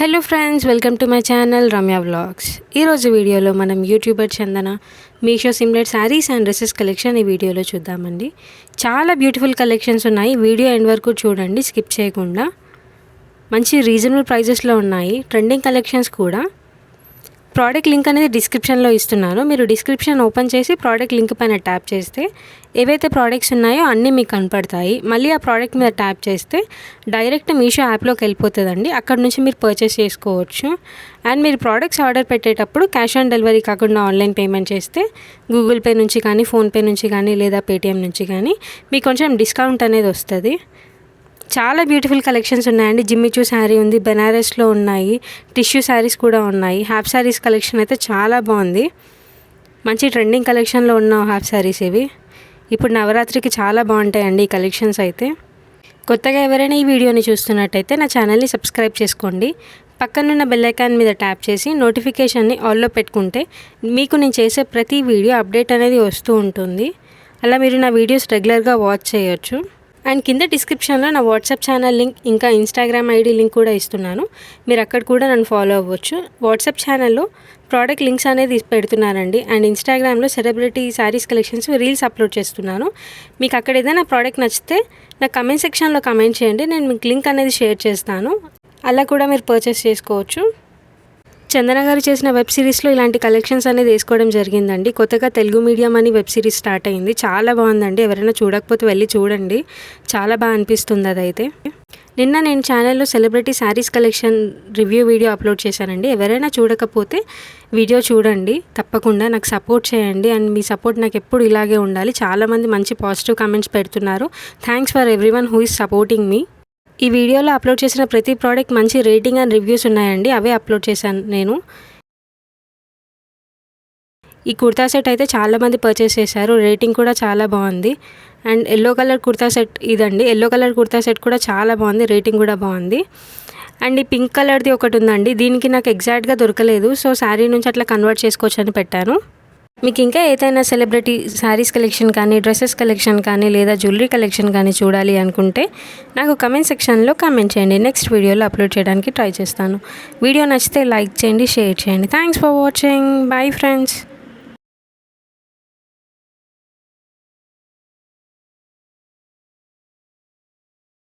Hello friends, welcome to my channel Ramya vlogs. ఈరోజు వీడియోలో మనం YouTuber Chandana Meesho సిమ్లెట్ saris and dresses collection ఈ వీడియోలో చూద్దామండి. చాలా బ్యూటిఫుల్ కలెక్షన్స్ ఉన్నాయి. వీడియో ఎండ్ వరకు చూడండి, స్కిప్ చేయకుండా. మంచి రీజనబుల్ ప్రైజెస్లో ఉన్నాయి. ట్రెండింగ్ కలెక్షన్స్ కూడా. ప్రోడక్ట్ లింక్ అనేది డిస్క్రిప్షన్లో ఇస్తున్నాను. మీరు డిస్క్రిప్షన్ ఓపెన్ చేసి ప్రోడక్ట్ లింక్ పైన ట్యాప్ చేస్తే ఏవైతే ప్రోడక్ట్స్ ఉన్నాయో అన్నీ మీకు కనపడతాయి. మళ్ళీ ఆ ప్రోడక్ట్ మీద ట్యాప్ చేస్తే డైరెక్ట్ మీషో యాప్లోకి వెళ్ళిపోతుందండి. అక్కడ నుంచి మీరు పర్చేస్ చేసుకోవచ్చు. అండ్ మీరు ప్రోడక్ట్స్ ఆర్డర్ పెట్టేటప్పుడు క్యాష్ ఆన్ డెలివరీ కాకుండా ఆన్లైన్ పేమెంట్ చేస్తే గూగుల్ పే నుంచి కానీ, ఫోన్పే నుంచి కానీ, లేదా పేటిఎం నుంచి కానీ మీకు కొంచెం డిస్కౌంట్ అనేది వస్తుంది. చాలా బ్యూటిఫుల్ కలెక్షన్స్ ఉన్నాయండి. జిమ్మిచూ శారీ ఉంది, బెనారస్లో ఉన్నాయి, టిష్యూ శారీస్ కూడా ఉన్నాయి. హాఫ్ శారీస్ కలెక్షన్ అయితే చాలా బాగుంది. మంచి ట్రెండింగ్ కలెక్షన్లో ఉన్న హాఫ్ శారీస్ ఇవి. ఇప్పుడు నవరాత్రికి చాలా బాగుంటాయండి ఈ కలెక్షన్స్ అయితే. కొత్తగా ఎవరైనా ఈ వీడియోని చూస్తున్నట్టయితే నా ఛానల్ని సబ్స్క్రైబ్ చేసుకోండి. పక్కనున్న బెల్ ఐకాన్ మీద ట్యాప్ చేసి నోటిఫికేషన్ని ఆల్లో పెట్టుకుంటే మీకు నేను చేసే ప్రతి వీడియో అప్డేట్ అనేది వస్తూ ఉంటుంది. అలా మీరు నా వీడియోస్ రెగ్యులర్గా వాచ్ చేయొచ్చు. అండ్ కింద డిస్క్రిప్షన్లో నా వాట్సాప్ ఛానల్ లింక్, ఇంకా ఇన్స్టాగ్రామ్ ఐడి లింక్ కూడా ఇస్తున్నాను. మీరు అక్కడ కూడా నన్ను ఫాలో అవ్వచ్చు. వాట్సాప్ ఛానల్లో ప్రోడక్ట్ లింక్స్ అనేది పెడుతున్నానండి. అండ్ ఇన్స్టాగ్రామ్లో celebrity saris collections reels upload చేస్తున్నాను. మీకు అక్కడ ఏదైనా ప్రోడక్ట్ నచ్చితే నా కమెంట్ సెక్షన్లో కమెంట్ చేయండి. నేను మీకు లింక్ అనేది షేర్ చేస్తాను. అలా కూడా మీరు పర్చేస్ చేసుకోవచ్చు. చందన గారు చేసిన వెబ్ సిరీస్లో ఇలాంటి కలెక్షన్స్ అనేది వేసుకోవడం జరిగిందండి. కొత్తగా తెలుగు మీడియం అని వెబ్ సిరీస్ స్టార్ట్ అయింది. చాలా బాగుందండి. ఎవరైనా చూడకపోతే వెళ్ళి చూడండి. చాలా బాగా అనిపిస్తుంది అదైతే. నిన్న నేను ఛానల్లో celebrity saris collection review video upload చేశానండి. ఎవరైనా చూడకపోతే వీడియో చూడండి. తప్పకుండా నాకు సపోర్ట్ చేయండి. అండ్ మీ సపోర్ట్ నాకు ఎప్పుడు ఇలాగే ఉండాలి. చాలామంది మంచి పాజిటివ్ కామెంట్స్ పెడుతున్నారు. Thanks for everyone who is supporting me. ఈ వీడియోలో అప్లోడ్ చేసిన ప్రతి ప్రోడక్ట్ మంచి రేటింగ్ అండ్ రివ్యూస్ ఉన్నాయండి. అవే అప్లోడ్ చేశాను నేను. ఈ కుర్తా సెట్ అయితే చాలామంది పర్చేస్ చేశారు. రేటింగ్ కూడా చాలా బాగుంది. And yellow colour kurta set ఇదండి. ఎల్లో కలర్ కుర్తా సెట్ కూడా చాలా బాగుంది. రేటింగ్ కూడా బాగుంది. అండ్ ఈ పింక్ కలర్ది ఒకటి ఉందండి. దీనికి నాకు ఎగ్జాక్ట్గా దొరకలేదు. సో శారీ నుంచి అట్లా కన్వర్ట్ చేసుకోవచ్చు అని పెట్టాను. మీకు ఇంకా ఏదైనా సెలబ్రిటీ శారీస్ కలెక్షన్ కానీ, డ్రెస్సెస్ కలెక్షన్ కానీ, లేదా జ్యువెలరీ కలెక్షన్ కానీ చూడాలి అనుకుంటే నాకు కమెంట్ సెక్షన్లో కమెంట్ చేయండి. నెక్స్ట్ వీడియోలో అప్లోడ్ చేయడానికి ట్రై చేస్తాను. వీడియో నచ్చితే లైక్ చేయండి, షేర్ చేయండి. Thanks for watching. Bye friends.